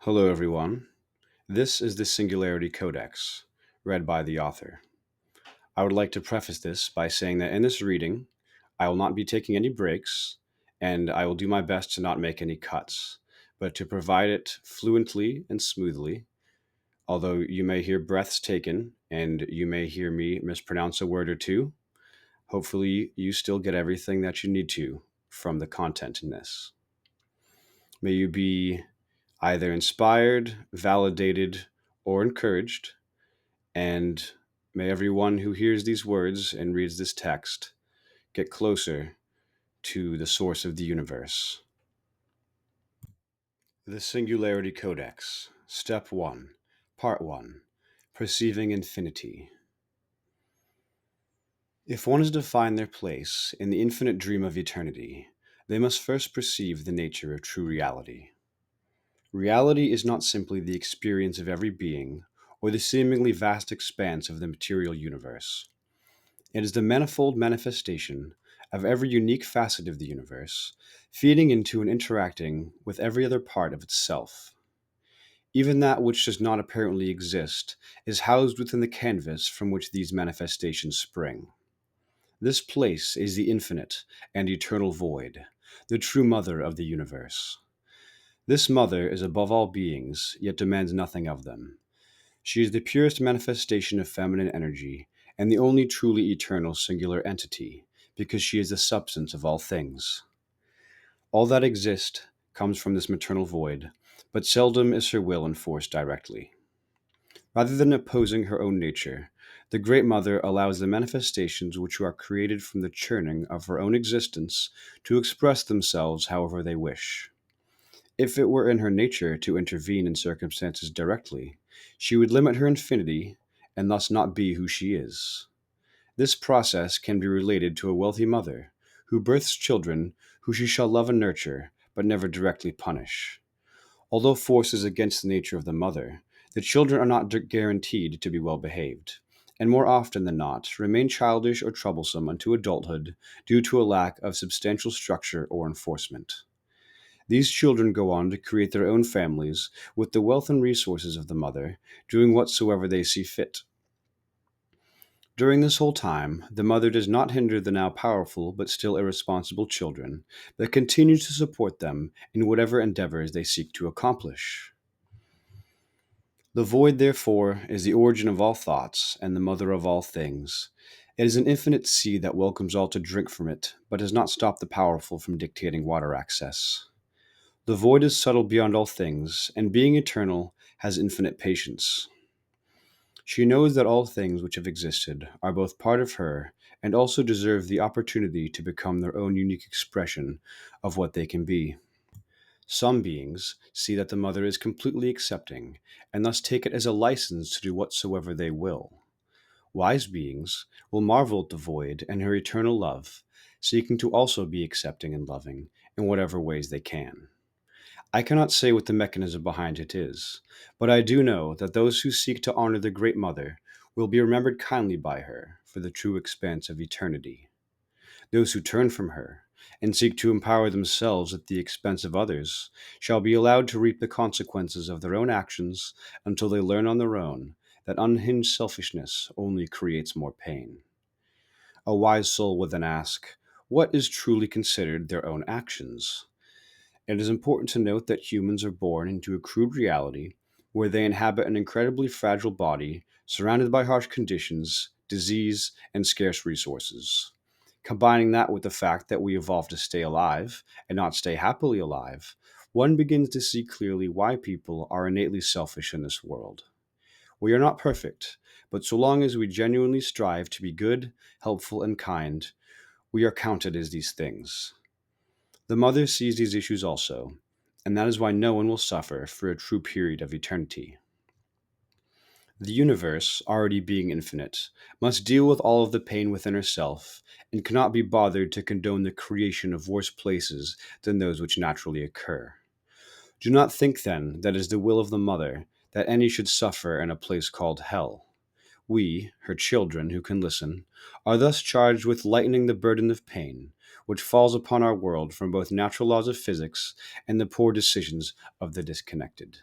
Hello, everyone. This is the Singularity Codex, read by the author. I would like to preface this by saying that in this reading, I will not be taking any breaks, and I will do my best to not make any cuts, but to provide it fluently and smoothly. Although you may hear breaths taken, and you may hear me mispronounce a word or two, hopefully you still get everything that you need to from the content in this. May you be either inspired, validated, or encouraged, and may everyone who hears these words and reads this text get closer to the source of the universe. The Singularity Codex, Step 1, Part 1, Perceiving Infinity. If one is to find their place in the infinite dream of eternity, they must first perceive the nature of true reality. Reality is not simply the experience of every being or the seemingly vast expanse of the material universe. It is the manifold manifestation of every unique facet of the universe, feeding into and interacting with every other part of itself. Even that which does not apparently exist is housed within the canvas from which these manifestations spring. This place is the infinite and eternal void, the true mother of the universe. This mother is above all beings, yet demands nothing of them. She is the purest manifestation of feminine energy, and the only truly eternal singular entity, because she is the substance of all things. All that exists comes from this maternal void, but seldom is her will enforced directly. Rather than opposing her own nature, the Great Mother allows the manifestations which are created from the churning of her own existence to express themselves however they wish. If it were in her nature to intervene in circumstances directly, she would limit her infinity and thus not be who she is. This process can be related to a wealthy mother who births children who she shall love and nurture, but never directly punish. Although force is against the nature of the mother, the children are not guaranteed to be well behaved, and more often than not remain childish or troublesome unto adulthood due to a lack of substantial structure or enforcement. These children go on to create their own families with the wealth and resources of the mother, doing whatsoever they see fit. During this whole time, the mother does not hinder the now powerful but still irresponsible children, but continues to support them in whatever endeavors they seek to accomplish. The void, therefore, is the origin of all thoughts and the mother of all things. It is an infinite sea that welcomes all to drink from it, but does not stop the powerful from dictating water access. The void is subtle beyond all things, and being eternal, has infinite patience. She knows that all things which have existed are both part of her and also deserve the opportunity to become their own unique expression of what they can be. Some beings see that the mother is completely accepting, and thus take it as a license to do whatsoever they will. Wise beings will marvel at the void and her eternal love, seeking to also be accepting and loving in whatever ways they can. I cannot say what the mechanism behind it is, but I do know that those who seek to honor the Great Mother will be remembered kindly by her for the true expanse of eternity. Those who turn from her and seek to empower themselves at the expense of others shall be allowed to reap the consequences of their own actions until they learn on their own that unhinged selfishness only creates more pain. A wise soul will then ask, what is truly considered their own actions? It is important to note that humans are born into a crude reality where they inhabit an incredibly fragile body surrounded by harsh conditions, disease, and scarce resources. Combining that with the fact that we evolved to stay alive and not stay happily alive, one begins to see clearly why people are innately selfish in this world. We are not perfect, but so long as we genuinely strive to be good, helpful, and kind, we are counted as these things. The mother sees these issues also, and that is why no one will suffer for a true period of eternity. The universe, already being infinite, must deal with all of the pain within herself, and cannot be bothered to condone the creation of worse places than those which naturally occur. Do not think, then, that it is the will of the mother that any should suffer in a place called hell. We, her children who can listen, are thus charged with lightening the burden of pain, which falls upon our world from both natural laws of physics and the poor decisions of the disconnected.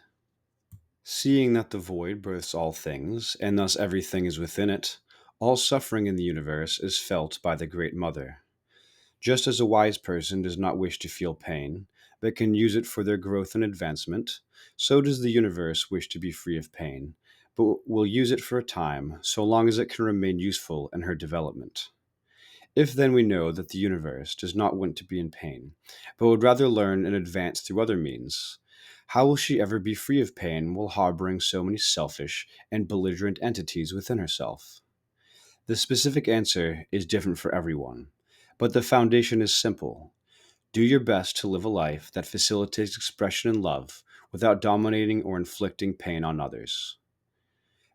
Seeing that the void births all things, and thus everything is within it, all suffering in the universe is felt by the Great Mother. Just as a wise person does not wish to feel pain, but can use it for their growth and advancement, so does the universe wish to be free of pain, but will use it for a time, so long as it can remain useful in her development. If then we know that the universe does not want to be in pain, but would rather learn and advance through other means, how will she ever be free of pain while harboring so many selfish and belligerent entities within herself? The specific answer is different for everyone, but the foundation is simple. Do your best to live a life that facilitates expression and love without dominating or inflicting pain on others.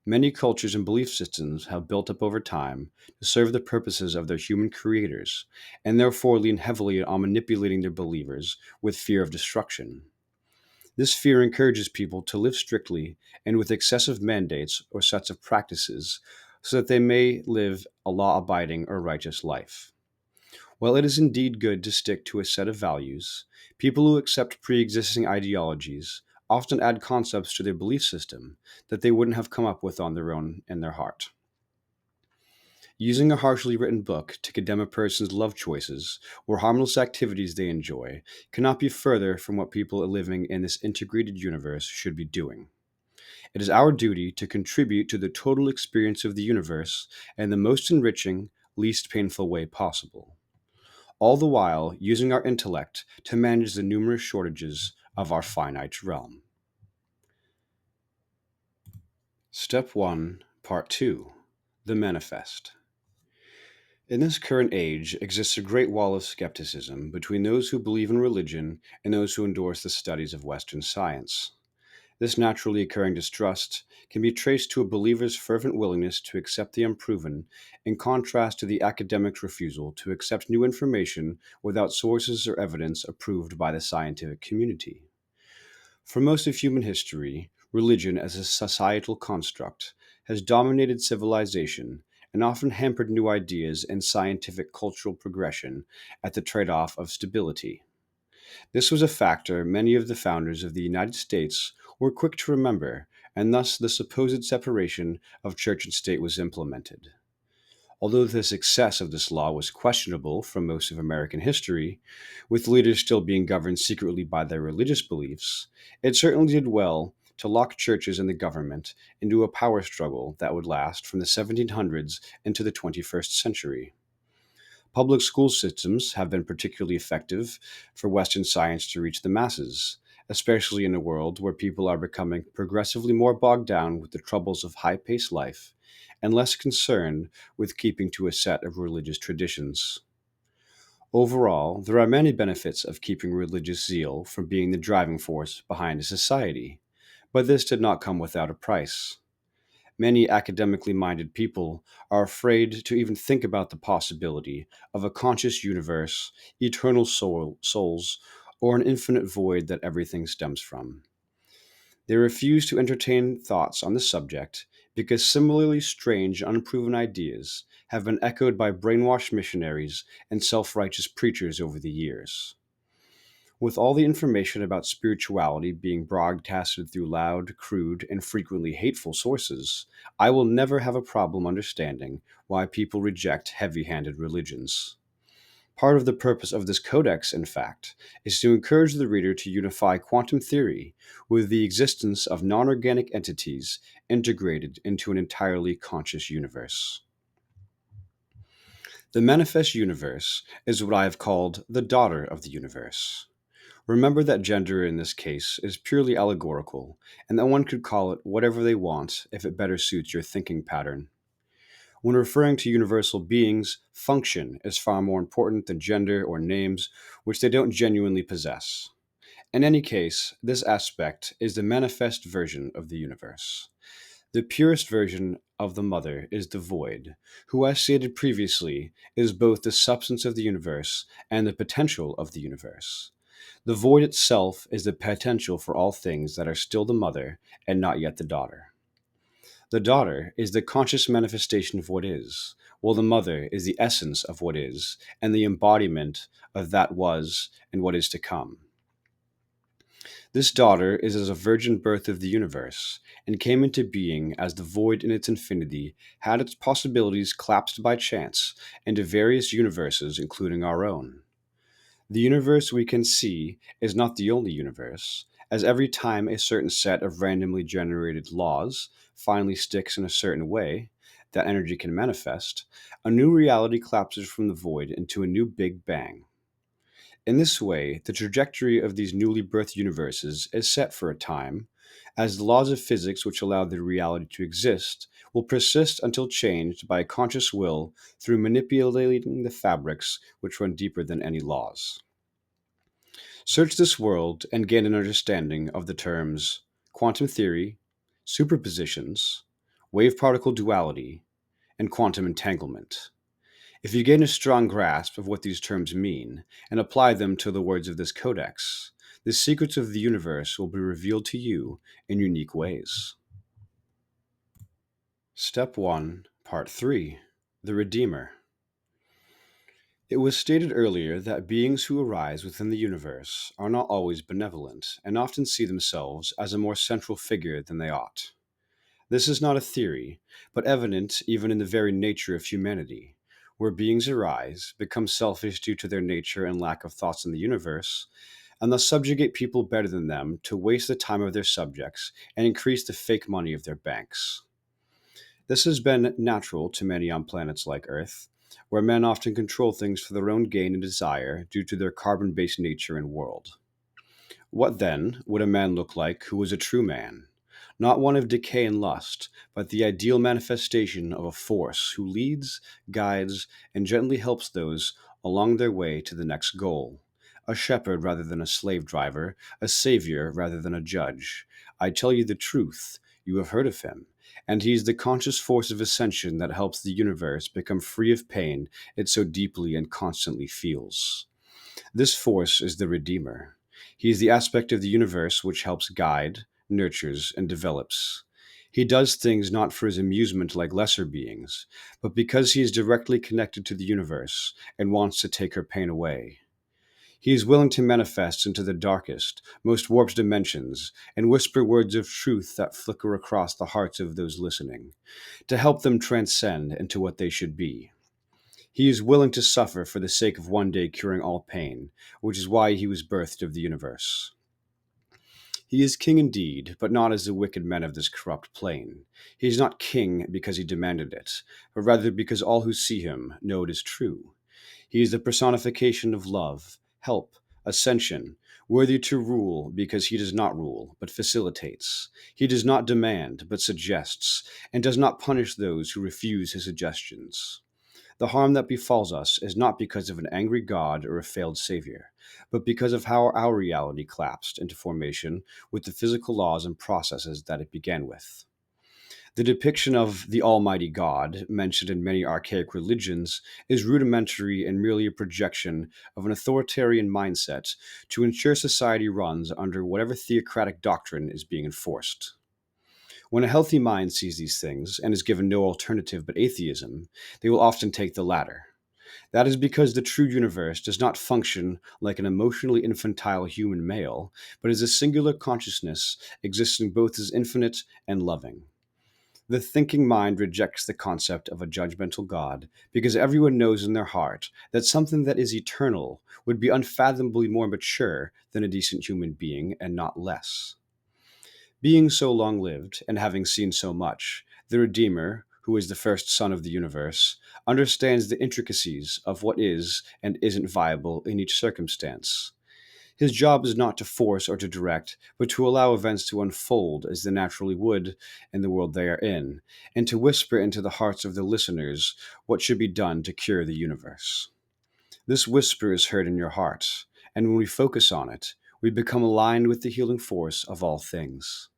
Many cultures and belief systems have built up over time to serve the purposes of their human creators, and therefore lean heavily on manipulating their believers with fear of destruction. This fear encourages people to live strictly and with excessive mandates or sets of practices so that they may live a law abiding or righteous life. While it is indeed good to stick to a set of values, people who accept pre existing ideologies often add concepts to their belief system that they wouldn't have come up with on their own in their heart. Using a harshly written book to condemn a person's love choices or harmless activities they enjoy cannot be further from what people living in this integrated universe should be doing. It is our duty to contribute to the total experience of the universe in the most enriching, least painful way possible, all the while using our intellect to manage the numerous shortages of our finite realm. Step 1, Part 2, The Manifest. In this current age exists a great wall of skepticism between those who believe in religion and those who endorse the studies of Western science. This naturally occurring distrust can be traced to a believer's fervent willingness to accept the unproven, in contrast to the academic's refusal to accept new information without sources or evidence approved by the scientific community. For most of human history, religion as a societal construct has dominated civilization and often hampered new ideas and scientific cultural progression at the trade off of stability. This was a factor many of the founders of the United States were quick to remember, and thus the supposed separation of church and state was implemented. Although the success of this law was questionable for most of American history, with leaders still being governed secretly by their religious beliefs, it certainly did well to lock churches and the government into a power struggle that would last from the 1700s into the 21st century. Public school systems have been particularly effective for Western science to reach the masses, especially in a world where people are becoming progressively more bogged down with the troubles of high paced life and less concerned with keeping to a set of religious traditions. Overall, there are many benefits of keeping religious zeal from being the driving force behind a society, but this did not come without a price. Many academically minded people are afraid to even think about the possibility of a conscious universe, eternal souls, or an infinite void that everything stems from. They refuse to entertain thoughts on the subject because similarly strange, unproven ideas have been echoed by brainwashed missionaries and self righteous preachers over the years. With all the information about spirituality being broadcasted through loud, crude, and frequently hateful sources, I will never have a problem understanding why people reject heavy handed religions. Part of the purpose of this codex, in fact, is to encourage the reader to unify quantum theory with the existence of non organic entities integrated into an entirely conscious universe. The manifest universe is what I have called the daughter of the universe. Remember that gender in this case is purely allegorical, and that one could call it whatever they want if it better suits your thinking pattern. When referring to universal beings, function is far more important than gender or names, which they don't genuinely possess. In any case, this aspect is the manifest version of the universe. The purest version of the Mother is the Void, who, as stated previously, is both the substance of the universe and the potential of the universe. The void itself is the potential for all things that are still the mother and not yet the daughter. The daughter is the conscious manifestation of what is, while the mother is the essence of what is and the embodiment of that was and what is to come. This daughter is as a virgin birth of the universe, and came into being as the void in its infinity had its possibilities collapsed by chance into various universes, including our own. The universe we can see is not the only universe, as every time a certain set of randomly generated laws finally sticks in a certain way that energy can manifest, a new reality collapses from the void into a new Big Bang. In this way, the trajectory of these newly birthed universes is set for a time, as the laws of physics which allow the reality to exist will persist until changed by a conscious will through manipulating the fabrics which run deeper than any laws. Search this world and gain an understanding of the terms quantum theory, superpositions, wave particle duality, and quantum entanglement. If you gain a strong grasp of what these terms mean and apply them to the words of this codex, the secrets of the universe will be revealed to you in unique ways. Step 1, Part 3: The Redeemer. It was stated earlier that beings who arise within the universe are not always benevolent and often see themselves as a more central figure than they ought. This is not a theory, but evident even in the very nature of humanity, where beings arise, become selfish due to their nature and lack of thoughts in the universe, and thus subjugate people better than them to waste the time of their subjects and increase the fake money of their banks. This has been natural to many on planets like Earth, where men often control things for their own gain and desire due to their carbon based nature and world. What then would a man look like who was a true man? Not one of decay and lust, but the ideal manifestation of a force who leads, guides, and gently helps those along their way to the next goal. A shepherd rather than a slave driver, a savior rather than a judge. I tell you the truth, you have heard of him, and he is the conscious force of ascension that helps the universe become free of pain it so deeply and constantly feels. This force is the Redeemer. He is the aspect of the universe which helps guide, nurtures, and develops. He does things not for his amusement like lesser beings, but because he is directly connected to the universe and wants to take her pain away. He is willing to manifest into the darkest, most warped dimensions and whisper words of truth that flicker across the hearts of those listening, to help them transcend into what they should be. He is willing to suffer for the sake of one day curing all pain, which is why he was birthed of the universe. He is king indeed, but not as the wicked men of this corrupt plane. He is not king because he demanded it, but rather because all who see him know it is true. He is the personification of love, help, ascension, worthy to rule because he does not rule, but facilitates. He does not demand, but suggests, and does not punish those who refuse his suggestions. The harm that befalls us is not because of an angry God or a failed Savior, but because of how our reality collapsed into formation with the physical laws and processes that it began with. The depiction of the Almighty God, mentioned in many archaic religions, is rudimentary and merely a projection of an authoritarian mindset to ensure society runs under whatever theocratic doctrine is being enforced. When a healthy mind sees these things and is given no alternative but atheism, they will often take the latter. That is because the true universe does not function like an emotionally infantile human male, but as a singular consciousness existing both as infinite and loving. The thinking mind rejects the concept of a judgmental God because everyone knows in their heart that something that is eternal would be unfathomably more mature than a decent human being and not less. Being so long lived, and having seen so much, the Redeemer, who is the first son of the universe, understands the intricacies of what is and isn't viable in each circumstance. His job is not to force or to direct, but to allow events to unfold as they naturally would in the world they are in, and to whisper into the hearts of the listeners what should be done to cure the universe. This whisper is heard in your heart, and when we focus on it, we become aligned with the healing force of all things.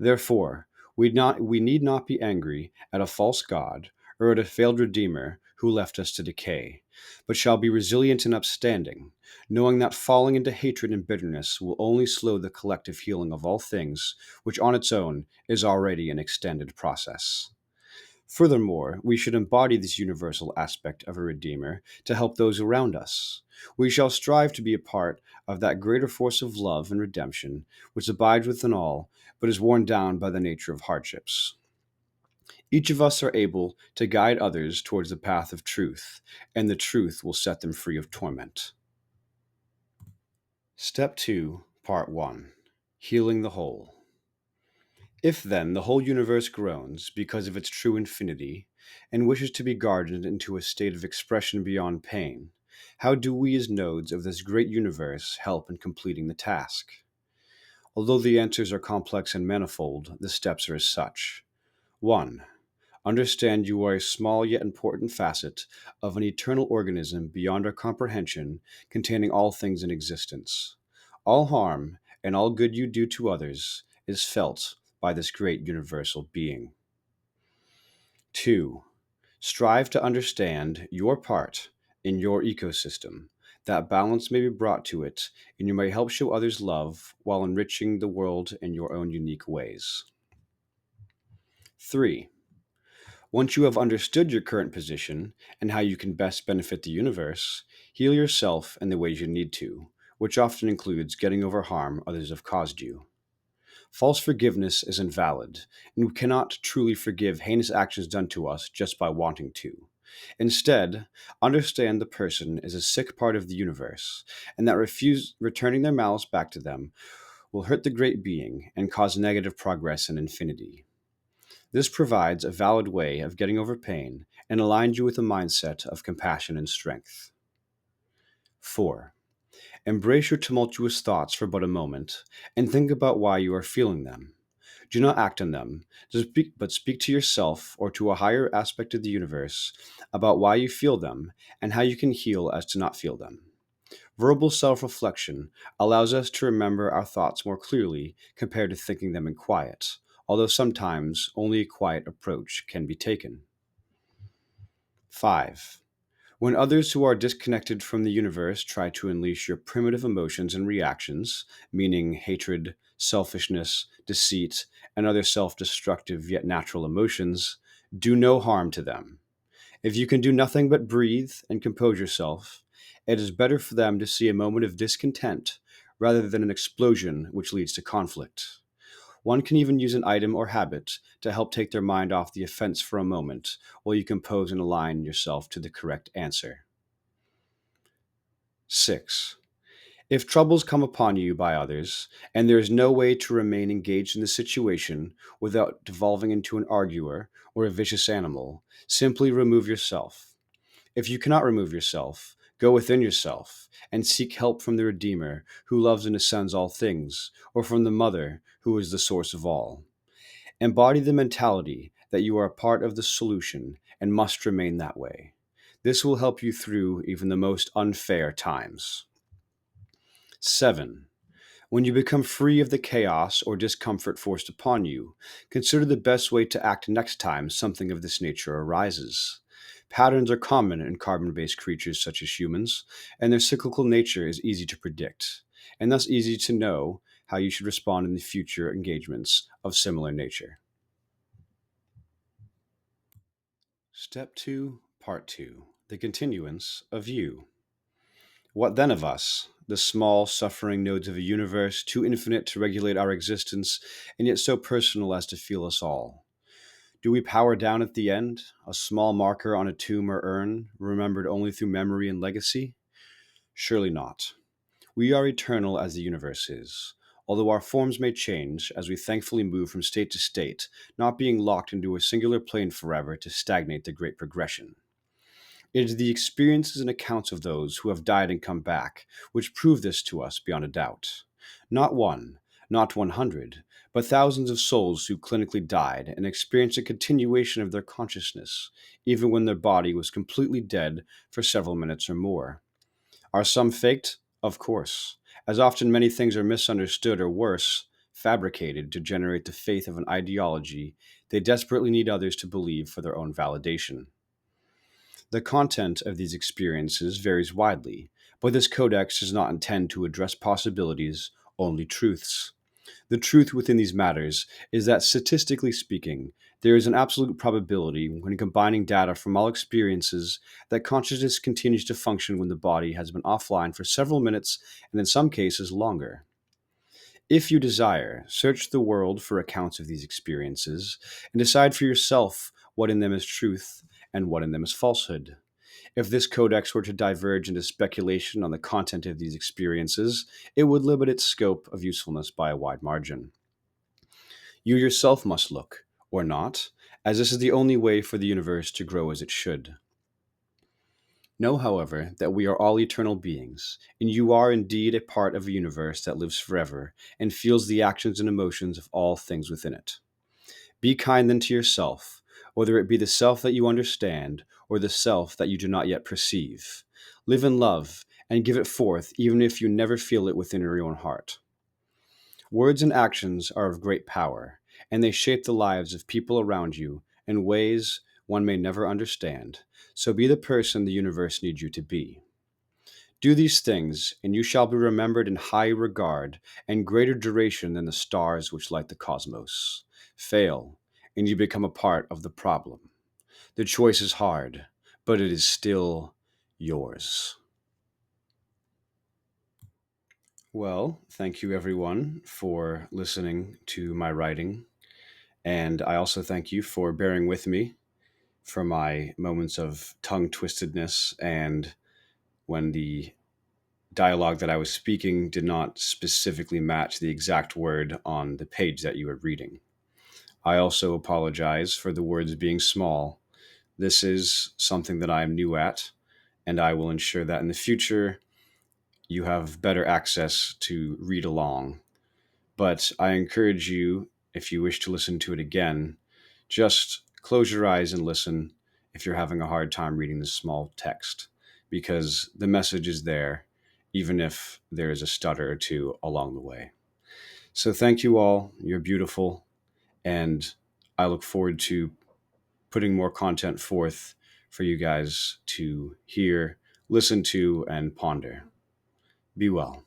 Therefore, we need not be angry at a false God or at a failed Redeemer who left us to decay, but shall be resilient and upstanding, knowing that falling into hatred and bitterness will only slow the collective healing of all things, which on its own is already an extended process. Furthermore, we should embody this universal aspect of a Redeemer to help those around us. We shall strive to be a part of that greater force of love and redemption which abides within all, but is worn down by the nature of hardships. Each of us are able to guide others towards the path of truth, and the truth will set them free of torment. Step 2, Part 1: Healing the Whole. If then the whole universe groans because of its true infinity, and wishes to be guarded into a state of expression beyond pain, how do we as nodes of this great universe help in completing the task? Although the answers are complex and manifold, the steps are as such. 1. Understand you are a small yet important facet of an eternal organism beyond our comprehension, containing all things in existence. All harm and all good you do to others is felt by this great universal being. 2. Strive to understand your part in your ecosystem, that balance may be brought to it, and you may help show others love while enriching the world in your own unique ways. 3. Once you have understood your current position and how you can best benefit the universe, heal yourself in the ways you need to, which often includes getting over harm others have caused you. False forgiveness is invalid, and we cannot truly forgive heinous actions done to us just by wanting to. Instead, understand the person is a sick part of the universe, and that returning their malice back to them will hurt the great being and cause negative progress in infinity. This provides a valid way of getting over pain and aligns you with a mindset of compassion and strength. 4. Embrace your tumultuous thoughts for but a moment and think about why you are feeling them. Do not act on them, but speak to yourself or to a higher aspect of the universe about why you feel them and how you can heal as to not feel them. Verbal self-reflection allows us to remember our thoughts more clearly compared to thinking them in quiet, although sometimes only a quiet approach can be taken. 5. When others who are disconnected from the universe try to unleash your primitive emotions and reactions, meaning hatred, selfishness, deceit, and other self-destructive yet natural emotions, do no harm to them. If you can do nothing but breathe and compose yourself, it is better for them to see a moment of discontent rather than an explosion which leads to conflict. One can even use an item or habit to help take their mind off the offense for a moment while you compose and align yourself to the correct answer. 6. If troubles come upon you by others, and there is no way to remain engaged in the situation without devolving into an arguer or a vicious animal, simply remove yourself. If you cannot remove yourself, go within yourself and seek help from the Redeemer who loves and ascends all things, or from the Mother who is the source of all. Embody the mentality that you are a part of the solution and must remain that way. This will help you through even the most unfair times. 7. When you become free of the chaos or discomfort forced upon you, consider the best way to act next time something of this nature arises. Patterns are common in carbon-based creatures such as humans, and their cyclical nature is easy to predict, and thus easy to know how you should respond in the future engagements of similar nature. Step 2, Part 2: The Continuance of You. What then of us, the small, suffering nodes of a universe too infinite to regulate our existence, and yet so personal as to feel us all? Do we power down at the end, a small marker on a tomb or urn, remembered only through memory and legacy? Surely not. We are eternal as the universe is, although our forms may change as we thankfully move from state to state, not being locked into a singular plane forever to stagnate the great progression. It is the experiences and accounts of those who have died and come back which prove this to us beyond a doubt. Not one, not 100, but thousands of souls who clinically died and experienced a continuation of their consciousness, even when their body was completely dead for several minutes or more. Are some faked? Of course. As often many things are misunderstood or worse, fabricated to generate the faith of an ideology they desperately need others to believe for their own validation. The content of these experiences varies widely, but this codex does not intend to address possibilities, only truths. The truth within these matters is that statistically speaking, there is an absolute probability when combining data from all experiences that consciousness continues to function when the body has been offline for several minutes and in some cases longer. If you desire, search the world for accounts of these experiences and decide for yourself what in them is truth and what in them is falsehood. If this codex were to diverge into speculation on the content of these experiences, it would limit its scope of usefulness by a wide margin. You yourself must look, or not, as this is the only way for the universe to grow as it should. Know, however, that we are all eternal beings, and you are indeed a part of a universe that lives forever and feels the actions and emotions of all things within it. Be kind then to yourself, whether it be the self that you understand or the self that you do not yet perceive. Live in love and give it forth even if you never feel it within your own heart. Words and actions are of great power, and they shape the lives of people around you in ways one may never understand. So be the person the universe needs you to be. Do these things, and you shall be remembered in high regard and greater duration than the stars which light the cosmos. Fail, and you become a part of the problem. The choice is hard, but it is still yours. Well, thank you everyone for listening to my writing. And I also thank you for bearing with me for my moments of tongue twistedness and when the dialogue that I was speaking did not specifically match the exact word on the page that you were reading. I also apologize for the words being small. This is something that I am new at, and I will ensure that in the future you have better access to read along. But I encourage you, if you wish to listen to it again, just close your eyes and listen if you're having a hard time reading this small text, because the message is there, even if there is a stutter or two along the way. So thank you all. You're beautiful. And I look forward to putting more content forth for you guys to hear, listen to, and ponder. Be well.